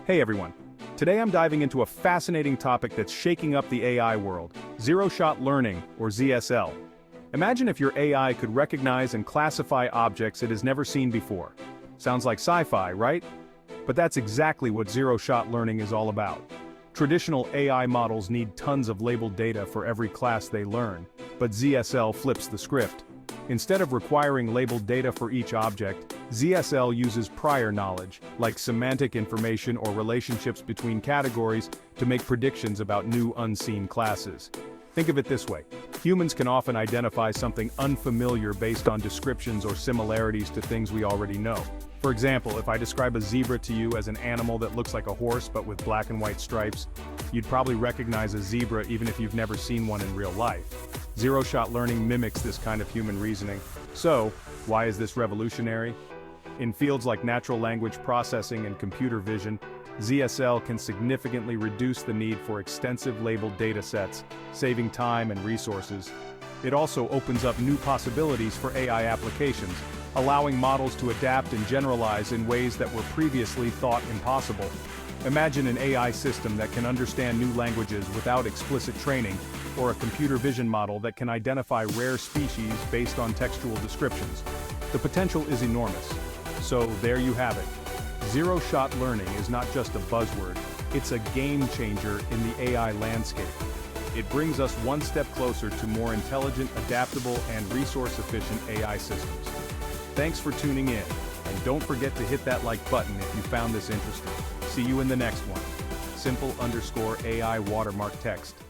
Hey everyone. Today I'm diving into a fascinating topic that's shaking up the AI world, zero-shot learning, or ZSL. Imagine if your AI could recognize and classify objects it has never seen before. Sounds like sci-fi, right? But that's exactly what zero-shot learning is all about. Traditional AI models need tons of labeled data for every class they learn, but ZSL flips the script. Instead of requiring labeled data for each object, ZSL uses prior knowledge, like semantic information or relationships between categories, to make predictions about new unseen classes. Think of it this way. Humans can often identify something unfamiliar based on descriptions or similarities to things we already know. For example, if I describe a zebra to you as an animal that looks like a horse but with black and white stripes, you'd probably recognize a zebra even if you've never seen one in real life. Zero-shot learning mimics this kind of human reasoning. So, why is this revolutionary? In fields like natural language processing and computer vision, ZSL can significantly reduce the need for extensive labeled datasets, saving time and resources. It also opens up new possibilities for AI applications, allowing models to adapt and generalize in ways that were previously thought impossible. Imagine an AI system that can understand new languages without explicit training, or a computer vision model that can identify rare species based on textual descriptions. The potential is enormous. So there you have it. Zero-shot learning is not just a buzzword, it's a game changer in the AI landscape. It brings us one step closer to more intelligent, adaptable, and resource-efficient AI systems. Thanks for tuning in, and don't forget to hit that like button if you found this interesting. See you in the next one. Simple_AI watermark text.